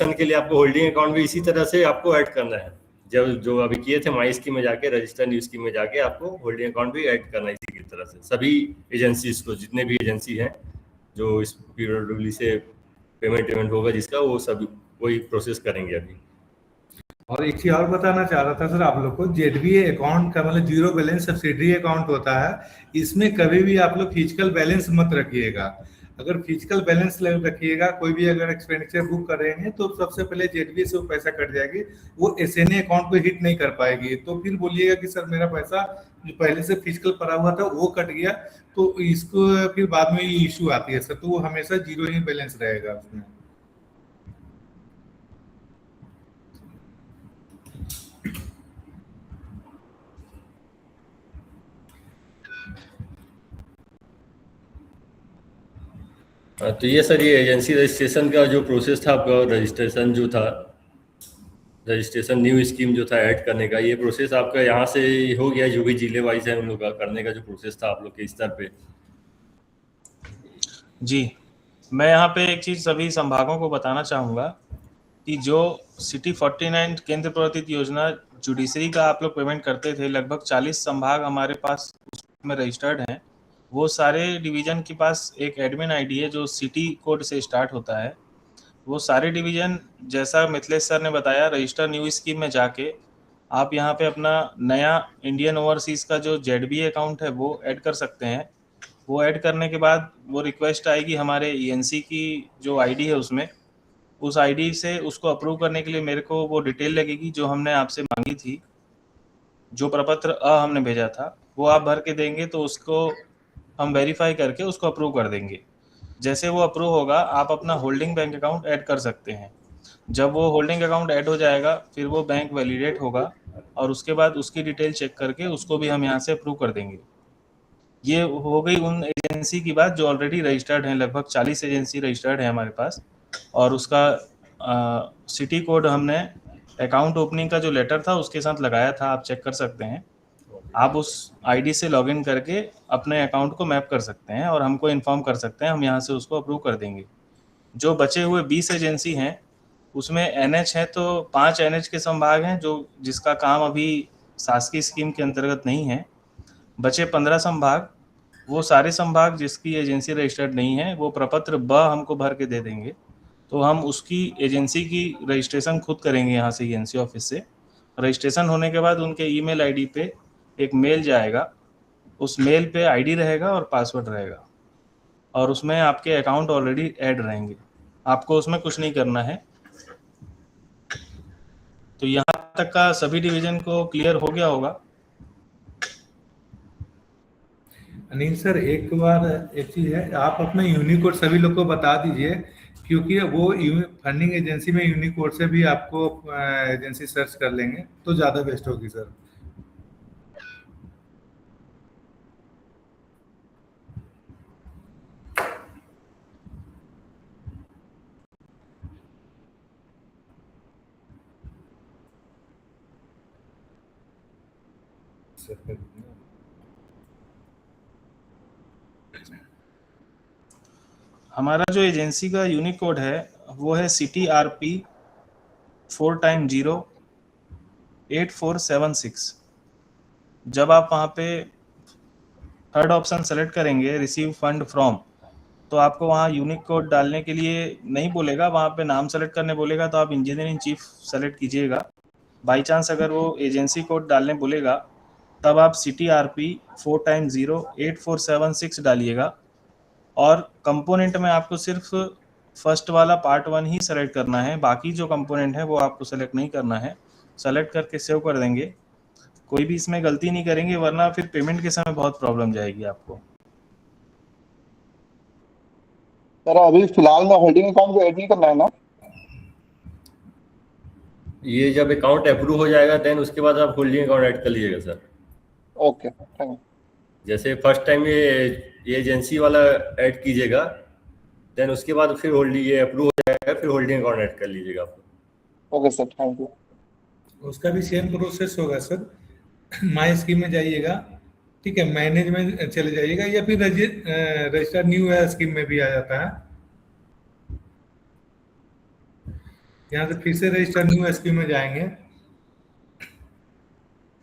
के लिए आपको होल्डिंग अकाउंट भी इसी तरह से आपको ऐड करना है। जब जो अभी किए थे माई स्कीम में जाके, रजिस्टर न्यू स्कीम में जाके आपको होल्डिंग अकाउंट भी ऐड करना है इसी की तरह से। सभी एजेंसीज को, जितने भी एजेंसी हैं जो इस पीडब्ल्यूडी से पेमेंट होगा जिसका, वो सभी वही प्रोसेस करेंगे अभी। और एक चीज और बताना चाह रहा था सर आप लोग को, जेडबीए अकाउंट का मतलब जीरो बैलेंस सब्सिडरी अकाउंट होता है। इसमें कभी भी आप लोग फिजिकल बैलेंस मत रखिएगा। अगर फिजिकल बैलेंस रखिएगा, कोई भी अगर एक्सपेंडिचर बुक कर रहे हैं तो सबसे पहले जेडबीए से वो पैसा कट जाएगी, वो एसएनए अकाउंट को हिट नहीं कर पाएगी। तो फिर बोलिएगा कि सर मेरा पैसा जो पहले से फिजिकल पड़ा हुआ था वो कट गया, तो इसको फिर बाद में इश्यू आती है सर। तो वो हमेशा जीरो ही बैलेंस रहेगा उसमें। तो ये सर, ये एजेंसी रजिस्ट्रेशन का जो प्रोसेस था आपका, रजिस्ट्रेशन जो था, रजिस्ट्रेशन न्यू स्कीम जो था ऐड करने का, ये प्रोसेस आपका यहाँ से हो गया? जो भी जिले वाइज है उन लोग का करने का जो प्रोसेस था आप लोग के स्तर पे। जी, मैं यहाँ पे एक चीज़ सभी संभागों को बताना चाहूँगा कि जो सिटी 49 केंद्र प्रवर्तित योजना जुडिशरी का आप लोग पेमेंट करते थे, लगभग 40 संभाग हमारे पास उसमें रजिस्टर्ड हैं। वो सारे डिवीज़न के पास एक एडमिन आईडी है जो सिटी कोड से स्टार्ट होता है। वो सारे डिवीज़न, जैसा मिथिलेश सर ने बताया, रजिस्टर न्यू स्कीम में जाके आप यहाँ पे अपना नया इंडियन ओवरसीज़ का जो जेडबीए अकाउंट है वो ऐड कर सकते हैं। वो ऐड करने के बाद वो रिक्वेस्ट आएगी हमारे ईएनसी की जो आईडी है उसमें, उस आईडी से उसको अप्रूव करने के लिए मेरे को वो डिटेल लगेगी जो हमने आपसे मांगी थी, जो प्रपत्र हमने भेजा था, वो आप भर के देंगे तो उसको हम वेरीफाई करके उसको अप्रूव कर देंगे। जैसे वो अप्रूव होगा आप अपना होल्डिंग बैंक अकाउंट ऐड कर सकते हैं। जब वो होल्डिंग अकाउंट ऐड हो जाएगा फिर वो बैंक वैलिडेट होगा और उसके बाद उसकी डिटेल चेक करके उसको भी हम यहाँ से अप्रूव कर देंगे। ये हो गई उन एजेंसी की बात जो ऑलरेडी रजिस्टर्ड हैं। लगभग 40 एजेंसी रजिस्टर्ड है हमारे पास, और उसका सिटी कोड हमने अकाउंट ओपनिंग का जो लेटर था उसके साथ लगाया था, आप चेक कर सकते हैं। आप उस आईडी से लॉगिन करके अपने अकाउंट को मैप कर सकते हैं और हमको इन्फॉर्म कर सकते हैं, हम यहाँ से उसको अप्रूव कर देंगे। जो बचे हुए 20 एजेंसी हैं उसमें एनएच है तो 5 एनएच के संभाग हैं जो जिसका काम अभी शासकीय स्कीम के अंतर्गत नहीं है। बचे 15 संभाग, वो सारे संभाग जिसकी एजेंसी रजिस्टर्ड नहीं है वो प्रपत्र ब हमको भर के दे देंगे, तो हम उसकी एजेंसी की रजिस्ट्रेशन खुद करेंगे यहाँ से एजेंसी ऑफिस से। रजिस्ट्रेशन होने के बाद उनके ईमेल आईडी पे एक मेल जाएगा, उस मेल पे आईडी रहेगा और पासवर्ड रहेगा और उसमें आपके अकाउंट ऑलरेडी ऐड रहेंगे, आपको उसमें कुछ नहीं करना है। तो यहाँ तक का सभी डिवीजन को क्लियर हो गया होगा। अनिल सर, एक बार एक चीज है, आप अपना यूनिकोड सभी लोग को बता दीजिए, क्योंकि वो फंडिंग एजेंसी में यूनिकोड से भी आपको एजेंसी सर्च कर लेंगे तो ज्यादा बेस्ट होगी सर। हमारा जो एजेंसी का यूनिक कोड है वो है CTRP 4x08476। जब आप वहाँ पे थर्ड ऑप्शन सेलेक्ट करेंगे रिसीव फंड फ्रॉम, तो आपको वहाँ यूनिक कोड डालने के लिए नहीं बोलेगा, वहाँ पे नाम सेलेक्ट करने बोलेगा, तो आप इंजीनियर इन चीफ सेलेक्ट कीजिएगा। बाई चांस अगर वो एजेंसी कोड डालने बोलेगा तब आप CTRP 4x08476 डालिएगा और कंपोनेंट में आपको सिर्फ फर्स्ट वाला पार्ट 1 ही सेलेक्ट करना है, बाकी जो कंपोनेंट है वो आपको सेलेक्ट नहीं करना है। सेलेक्ट करके सेव कर देंगे, कोई भी इसमें गलती नहीं करेंगे वरना फिर पेमेंट के समय बहुत प्रॉब्लम जाएगी आपको। सर अभी फिलहाल में होल्डिंग अकाउंट को ऐड नहीं करना है ना? ये जब अकाउंट अप्रूव हो जाएगा देन उसके बाद आप होल्डिंग अकाउंट ऐड कर लीजिएगा सर। Okay, thank you. जैसे फर्स्ट टाइम ये एजेंसी वाला ऐड कीजिएगा, देन उसके बाद फिर होल्डिंग ये अप्रूव हो जाएगा, फिर होल्डिंग अकाउंट ऐड कर लीजिएगा आप। Okay sir, thank you. उसका भी सेम प्रोसेस होगा सर। माई स्कीम में जाइएगा, ठीक है, मैनेज में चले जाइएगा या फिर रजिस्टर न्यू स्कीम में भी आ जाता है। यहाँ से फिर से रजिस्टर न्यू स्कीम में जाएंगे,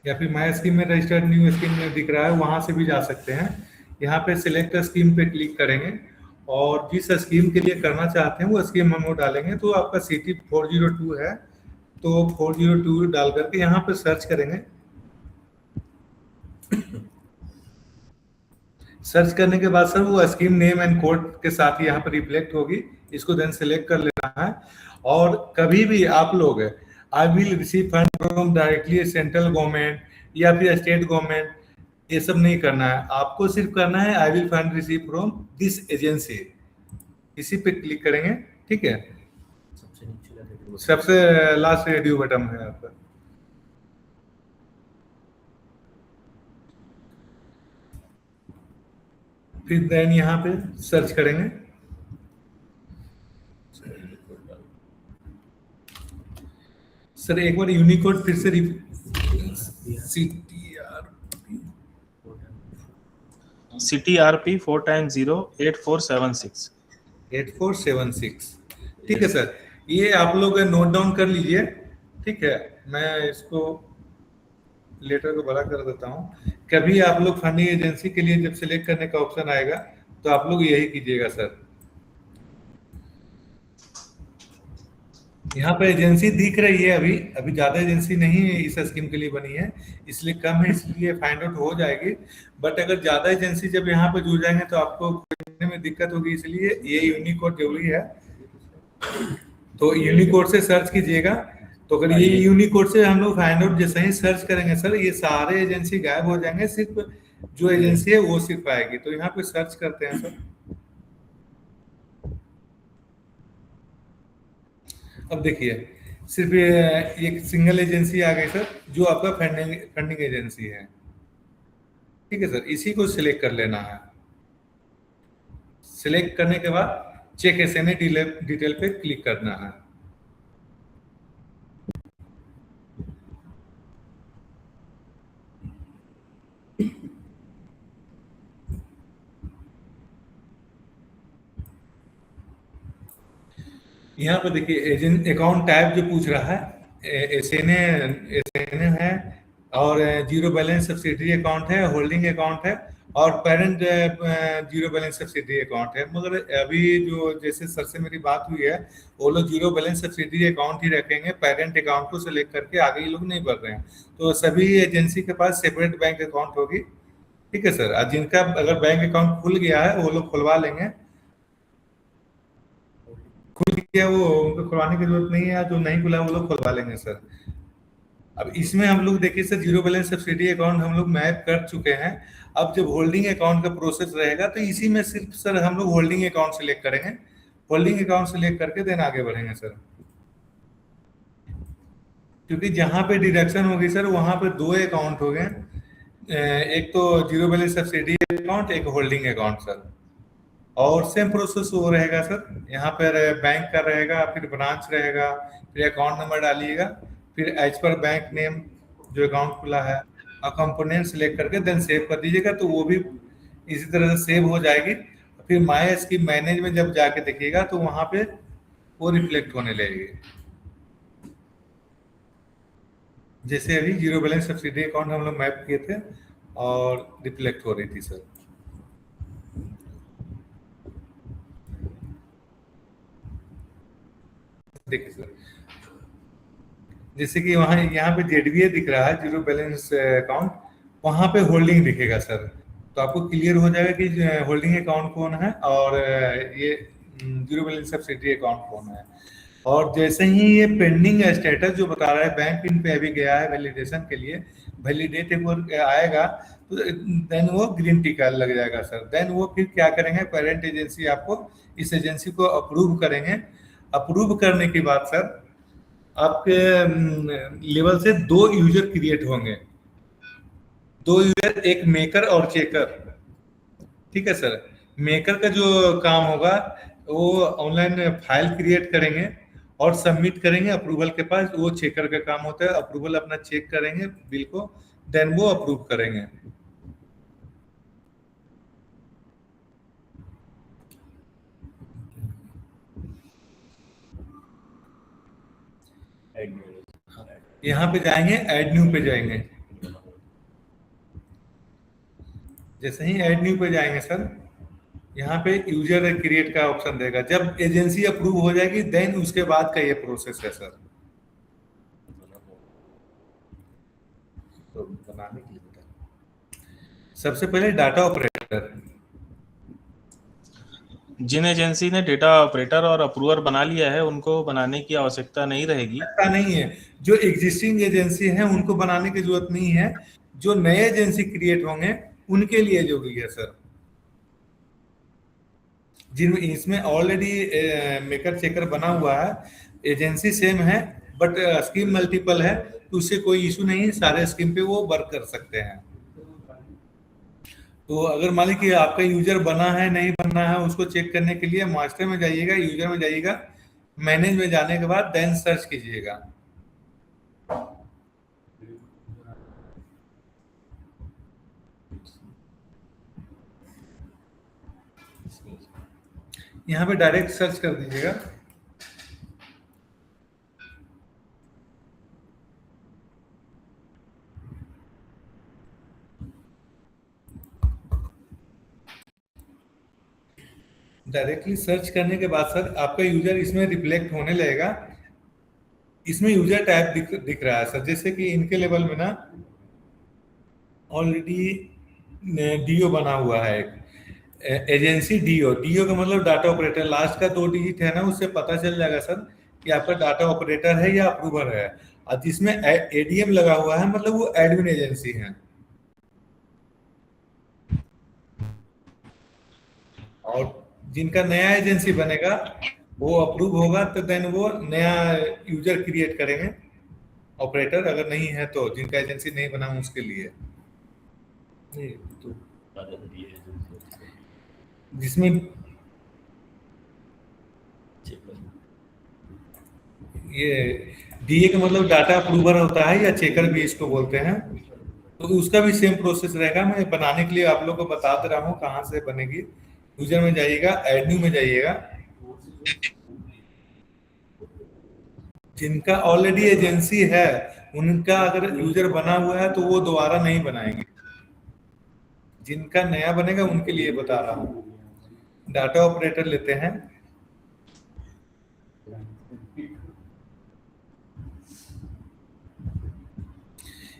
या फिर माई स्कीम में रजिस्टर न्यू स्कीम में दिख रहा है, वहां से भी जा सकते हैं। यहाँ पे सिलेक्ट स्कीम पे क्लिक करेंगे और जिस स्कीम के लिए करना चाहते हैं वो स्कीम हम वो डालेंगे। तो आपका सिटी 402 है, तो 402 डाल करके यहाँ पे सर्च करेंगे। सर्च करने के बाद सर वो स्कीम नेम एंड कोड के साथ ही यहाँ पर रिफ्लेक्ट होगी, इसको देन सिलेक्ट कर लेना है। और कभी भी आप लोग I will receive fund from directly central government या फिर स्टेट गवर्नमेंट, ये सब नहीं करना है। आपको सिर्फ करना है I will fund receive from this agency, इसी पे क्लिक करेंगे। ठीक है, सबसे लास्ट रेडियो बटन है आपका। फिर देन यहाँ पे सर्च करेंगे। सर एक बार यूनिकोड फिर से CTRP 4 times 0 8476। 8476 ठीक है सर, ये आप लोग नोट डाउन कर लीजिए। ठीक है, मैं इसको लेटर को बड़ा कर देता हूँ। कभी आप लोग फंडिंग एजेंसी के लिए जब सिलेक्ट करने का ऑप्शन आएगा तो आप लोग यही कीजिएगा सर। यहाँ पे एजेंसी दिख रही है, अभी अभी ज्यादा एजेंसी नहीं है इस स्कीम के लिए बनी है, इसलिए कम है, इसलिए फाइंड आउट हो जाएगी। बट अगर ज्यादा एजेंसी जब यहाँ पे जुड़ जाएंगे तो आपको खोजने में दिक्कत होगी, इसलिए ये यूनिकोड जरूरी है। तो यूनिकोड से सर्च कीजिएगा। तो अगर ये यूनिकोड से हम लोग फाइंड आउट जैसे ही सर्च करेंगे सर, ये सारे एजेंसी गायब हो जाएंगे, सिर्फ जो एजेंसी है वो सिर्फ आएगी। तो यहाँ पे सर्च करते हैं सर। अब देखिए सिर्फ एक सिंगल एजेंसी आ गई सर, जो आपका फंडिंग एजेंसी है। ठीक है सर, इसी को सिलेक्ट कर लेना है। सिलेक्ट करने के बाद चेक एसएनए डिटेल पे क्लिक करना है। यहाँ पे देखिए एजेंट अकाउंट टाइप जो पूछ रहा है, एसएनए है, और जीरो बैलेंस सब्सिडरी अकाउंट है, होल्डिंग अकाउंट है, और parent zero balance subsidiary account है। मगर अभी जो जैसे सर से मेरी बात हुई है, वो लोग जीरो बैलेंस सब्सिडरी अकाउंट ही रखेंगे, पेरेंट अकाउंट को सिलेक्ट करके आगे ये लोग नहीं बढ़ रहे हैं। तो सभी एजेंसी के पास सेपरेट बैंक अकाउंट होगी। ठीक है सर, और जिनका अगर बैंक अकाउंट खुल गया है वो लोग खुलवा लेंगे, खुल गया वो उनको खुलवाने की जरूरत नहीं है, जो नहीं खुला वो लोग खुलवा लेंगे सर। अब इसमें हम लोग देखिए sir, zero balance subsidy account हम लोग मैप कर चुके हैं। अब जब होल्डिंग अकाउंट का प्रोसेस रहेगा तो इसी में सिर्फ सर हम लोग होल्डिंग अकाउंट सेलेक्ट करेंगे। होल्डिंग अकाउंट सेलेक्ट करके देन आगे बढ़ेंगे सर, क्योंकि जहां पे डिडक्शन होगी सर वहां पे दो अकाउंट हो गए, एक तो जीरो बैलेंस सब्सिडी अकाउंट, एक होल्डिंग अकाउंट सर। और सेम प्रोसेस वो रहेगा सर, यहाँ पर बैंक का रहेगा, फिर ब्रांच रहेगा, फिर अकाउंट नंबर डालिएगा, फिर एज पर बैंक नेम जो अकाउंट खुला है, और कंपोनेंट सेलेक्ट करके देन सेव कर दीजिएगा, तो वो भी इसी तरह से सेव हो जाएगी। फिर माई स्कीम मैनेज में जब जाके देखिएगा तो वहां पे वो रिफ्लेक्ट होने लगेगी। जैसे अभी जीरो बैलेंस सब्सिडी अकाउंट हम लोग मैप किए थे और रिफ्लेक्ट हो रही थी सर। देखिए सर, जैसे कि वहाँ यहाँ पे जेडबीए दिख रहा है, जीरो बैलेंस अकाउंट, वहाँ पे होल्डिंग दिखेगा सर। तो आपको क्लियर हो जाएगा कि होल्डिंग अकाउंट कौन है और ये जीरो बैलेंस सब्सिडी अकाउंट कौन है। और जैसे ही ये पेंडिंग स्टेटस जो बता रहा है, बैंक पिन पे अभी गया है वैलिडेशन के लिए, वैलिडेट एक बार आएगा तो देन वो ग्रीन टिक लग जाएगा सर। देन वो फिर क्या करेंगे, पेरेंट एजेंसी आपको इस एजेंसी को अप्रूव करेंगे। अप्रूव करने के बाद सर आपके लेवल से दो यूजर क्रिएट होंगे, दो यूजर, एक मेकर और चेकर। ठीक है सर, मेकर का जो काम होगा वो ऑनलाइन फाइल क्रिएट करेंगे और सबमिट करेंगे अप्रूवल के पास। वो चेकर का काम होता है, अप्रूवल अपना चेक करेंगे बिल को, देन वो अप्रूव करेंगे। यहाँ पे जाएंगे, ऐड न्यू पे जाएंगे। जैसे ही ऐड न्यू पे जाएंगे सर, यहाँ पे यूजर क्रिएट का ऑप्शन देगा। जब एजेंसी अप्रूव हो जाएगी देन उसके बाद का ये प्रोसेस है सर। तो बनाने के लिए सबसे पहले डाटा ऑपरेटर, जिन एजेंसी ने डेटा ऑपरेटर और अप्रूवर बना लिया है उनको बनाने की आवश्यकता नहीं रहेगी। ऐसा नहीं है, जो एग्जिस्टिंग एजेंसी है उनको बनाने की जरूरत नहीं है। जो नए एजेंसी क्रिएट होंगे उनके लिए जो भी है सर, जिन इसमें ऑलरेडी मेकर चेकर बना हुआ है, एजेंसी सेम है बट स्कीम मल्टीपल है, तो उससे कोई इशू नहीं, सारे स्कीम पे वो वर्क कर सकते हैं। तो अगर मान लीजिए कि आपका यूजर बना है नहीं बना है, उसको चेक करने के लिए मास्टर में जाइएगा, यूजर में जाइएगा, मैनेज में जाने के बाद देन सर्च कीजिएगा। यहाँ पे डायरेक्ट सर्च कर दीजिएगा। डायरेक्टली सर्च करने के बाद सर आपका यूजर इसमें रिफ्लेक्ट होने लगेगा। इसमें यूजर टाइप दिख रहा है सर, जैसे कि इनके लेवल में ना ऑलरेडी डीओ बना हुआ है एक एजेंसी डीओ का मतलब डाटा ऑपरेटर, लास्ट का 2 डिजिट है ना, उससे पता चल जाएगा सर कि आपका डाटा ऑपरेटर है या अप्रूवर है। और जिसमें एडीएम लगा हुआ है मतलब वो एडमिन एजेंसी है। और जिनका नया एजेंसी बनेगा वो अप्रूव होगा तो देन वो नया यूजर क्रिएट करेंगे ऑपरेटर, अगर नहीं है तो जिनका एजेंसी नहीं बना उसके लिए। तो जिसमें ये डीए का मतलब डाटा अप्रूवर होता है या चेकर भी इसको बोलते हैं, तो उसका भी सेम प्रोसेस रहेगा। मैं बनाने के लिए आप लोग को बता दे रहा हूँ कहाँ से बनेगी। यूजर में जाइएगा, ऐड न्यू में जाइएगा। जिनका ऑलरेडी एजेंसी है उनका अगर यूजर बना हुआ है तो वो दोबारा नहीं बनाएंगे, जिनका नया बनेगा उनके लिए बता रहा हूँ। डाटा ऑपरेटर लेते हैं,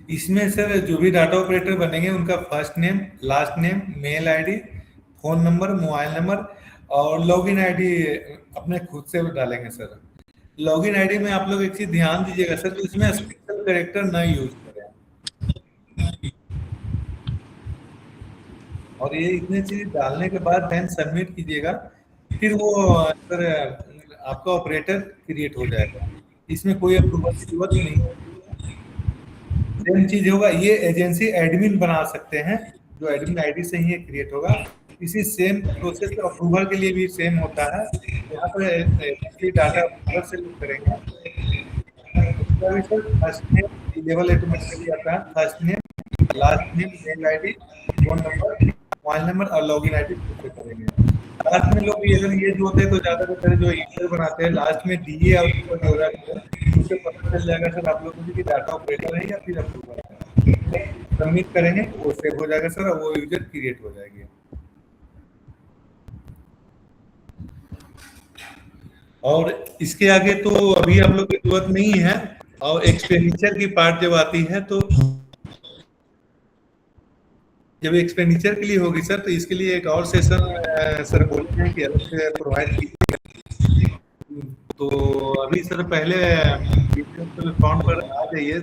इसमें सर जो भी डाटा ऑपरेटर बनेंगे उनका first name, last name, mail ID, phone number, mobile number और लॉगिन आईडी अपने खुद से डालेंगे सर। लॉगिन आईडी में आप लोग एक चीज ध्यान दीजिएगा सर, तो इसमें स्पेशल कैरेक्टर ना यूज करें। और ये इतने चीज डालने के बाद देन सबमिट कीजिएगा, फिर वो सर आपका ऑपरेटर क्रिएट हो जाएगा। इसमें कोई अप्रूवल की जरूरत नहीं है। सेम चीज होगा, ये एजेंसी एडमिन बना सकते हैं, जो एडमिन आईडी से ही क्रिएट होगा। इसी सेम प्रोसेस अप्रूवल के लिए भी सेम होता है। यहाँ पर डाटा अप्रूवल से लिंक करेंगे, फर्स्ट नेम लेवल ऑटोमेटिकली आता है, first name, last name, mail ID, phone number, mobile number और लॉगिन आईडी करेंगे। लास्ट में लोग ये जो होते हैं तो ज्यादातर जो ईमेल बनाते हैं लास्ट में डीए और उससे पता चल जाएगा सर आप लोगों को कि डाटा ऑपरेटर है या फिर अप्रूवल है। सबमिट करेंगे वो सेव हो जाएगा सर, और वो यूजर क्रिएट हो जाएगी। और इसके आगे तो अभी आप लोग की जरूरत नहीं है। और एक्सपेंडिचर की पार्ट जब आती है तो जब एक्सपेंडिचर के लिए होगी सर, तो इसके लिए एक और सेशन सर बोलते हैं कि अलग से प्रोवाइड कीजिए। तो अभी सर पहले अकाउंट पर आ जाइए,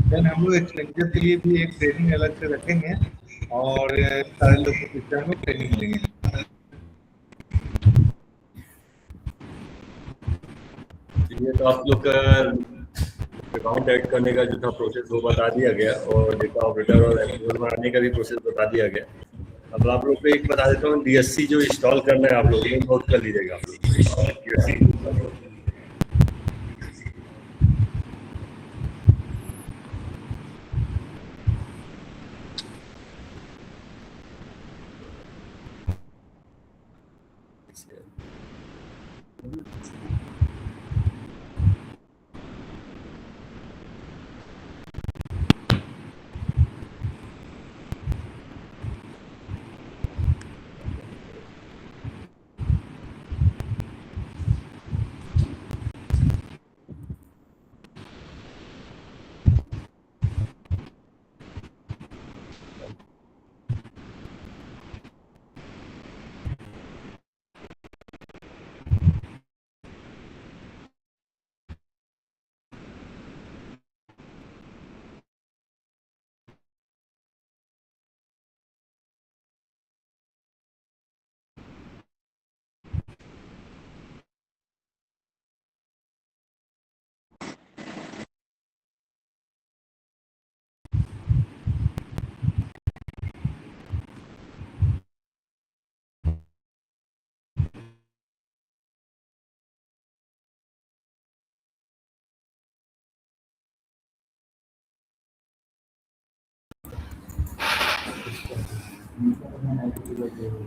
देन हम लोग एक्सपेंडिचर के लिए भी एक ट्रेनिंग अलग से रखेंगे और सारे लोग को सिस्टम में ट्रेनिंग देंगे। ये तो आप लोग का अकाउंट ऐड करने का जो था प्रोसेस वो बता दिया गया, और डेटा ऑपरेटर और अप्रूवल बनाने का भी प्रोसेस बता दिया गया। अब आप लोग को एक बता देता हूँ, डीएससी जो इंस्टॉल करना है आप लोग ये नोट कर लीजिएगा। आप लोग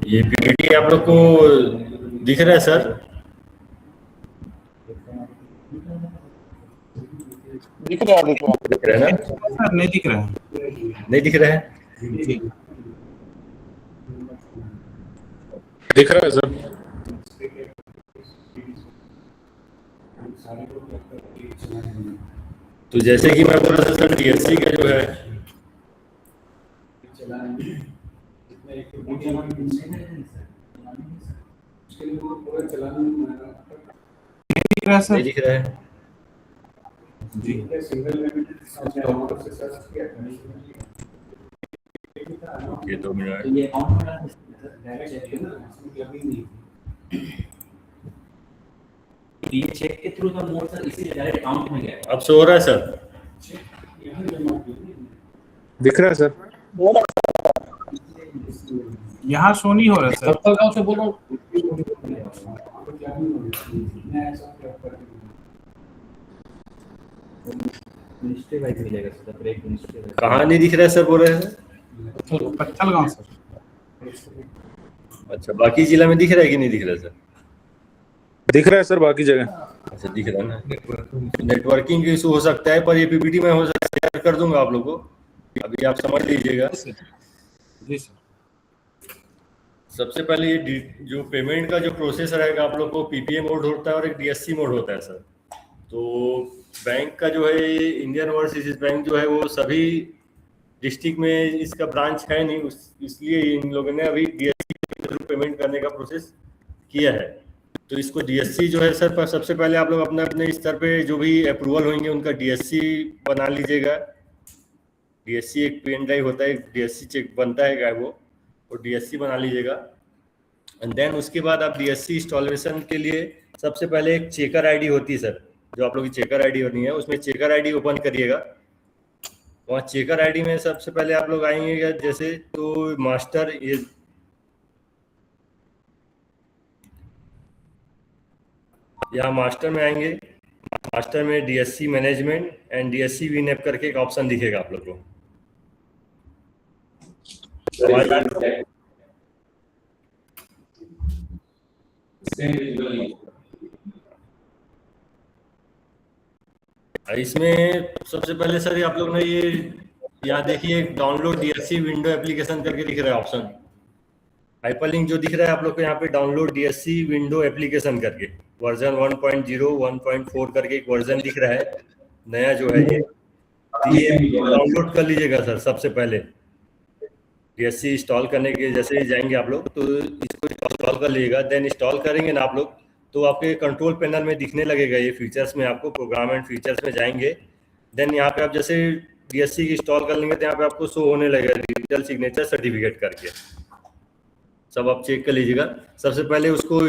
ये पीपीटी आप लोग को दिख रहा है सर? दिख रहा है ना? सर नहीं दिख रहा है। नहीं दिख रहा है? दिख रहा है सर। तो जैसे कि मैं बोल रहा था सर, डीएससी का जो है नहीं दिख रहा है। ये 2 मिनट। ये चेक के थ्रू का मोड सर इसी डायरेक्ट अकाउंट में गया। अब सो रहा है सर? दिख रहा है सर। यहाँ शो नहीं हो रहा सर। गांव से बोलो। मिनिस्ट्री वाइज मिलेगा सर, ब्रेक मिनिस्ट्री वाइज। कहाँ नहीं दिख रहा है सर बोल रहे हैं? पत्थल गांव सर। अच्छा, बाकी जिला में दिख रहा है कि नहीं दिख रहा है सर? दिख रहा है सर बाकी जगह। अच्छा, दिख रहा है ना। नेटवर्किंग इशू हो सकता है, पर ये पीपीटी में हो सकता है, शेयर कर दूंगा आप लोगों को, अभी आप समझ लीजिएगा। जी सर। सबसे पहले ये जो पेमेंट का जो प्रोसेस रहेगा, आप लोग को पीपीए मोड होता है और एक डीएससी मोड होता है सर। तो बैंक का जो है, इंडियन ओवरसीज बैंक जो है, वो सभी डिस्ट्रिक्ट में इसका ब्रांच है नहीं, इसलिए इन लोगों ने अभी डीएससी के थ्रू पेमेंट करने का प्रोसेस किया है। तो इसको डीएससी जो है सर, पर सबसे पहले आप लोग अपने अपने स्तर पे जो भी अप्रूवल होंगे उनका डीएससी बना लीजिएगा। डीएससी एक पेन ड्राइव होता है, डीएससी चेक बनता है वो, और डीएससी बना लीजिएगा। एंड देन उसके बाद आप डीएससी इंस्टॉलेशन के लिए सबसे पहले एक चेकर आईडी होती है सर, जो आप लोग की चेकर आईडी होनी है, उसमें चेकर आईडी ओपन करिएगा। वहाँ चेकर आईडी में सबसे पहले आप लोग आएंगे, जैसे तो मास्टर, ये यहाँ मास्टर में आएंगे। मास्टर में डीएससी मैनेजमेंट एंड डीएससी वीनैप करके एक ऑप्शन दिखेगा आप लोग को। इसमें सबसे पहले सर आप लोग ने ये यहाँ देखिए, डाउनलोड डीएससी विंडो एप्लीकेशन करके दिख रहा है ऑप्शन। हाइपरलिंक जो दिख रहा है आप लोग को यहाँ पे, डाउनलोड डीएससी विंडो एप्लीकेशन करके वर्जन 1.0 1.4 करके एक वर्जन दिख रहा है नया जो है, ये डाउनलोड कर लीजिएगा सर। सबसे पहले डीएससी इंस्टॉल करने के जैसे जाएंगे आप लोग, तो इसको इंस्टॉल कर लीजिएगा। देन इंस्टॉल करेंगे ना आप लोग, तो आपके कंट्रोल पैनल में दिखने लगेगा ये फीचर्स में, आपको प्रोग्राम एंड फीचर्स में जाएंगे। देन यहाँ पे आप जैसे डीएससी की इंस्टॉल कर लेंगे तो यहाँ पे आपको शो होने लगेगा डिजिटल सिग्नेचर सर्टिफिकेट करके, सब आप चेक कर लीजिएगा। सबसे पहले उसको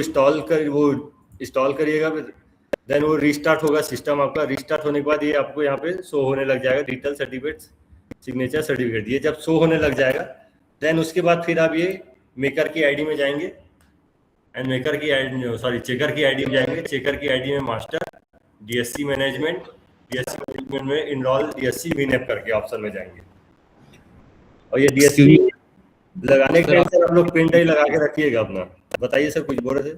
इंस्टॉल करिएगा, देन वो रीस्टार्ट होगा सिस्टम आपका। रीस्टार्ट होने के बाद ये आपको यहाँ पे शो होने लग जाएगा डिजिटल सर्टिफिकेट, सिग्नेचर सर्टिफिकेट। ये जब शो होने लग जाएगा, देन उसके बाद फिर आप ये मेकर की आईडी में जाएंगे एंड मेकर की आईडी, सॉरी चेकर की आईडी में जाएंगे। चेकर की आईडी में master, DSC management, DSC management में इनरोल डीएससी वीनैप करके ऑप्शन में जाएंगे। और ये डीएससी लगाने के लिए आप लोग पेन ड्राइव लगा के रखिएगा अपना। बताइए सर, कुछ बोल रहे थे?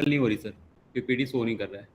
नहीं हो रही सर, पीपीटी शो नहीं कर रहा है।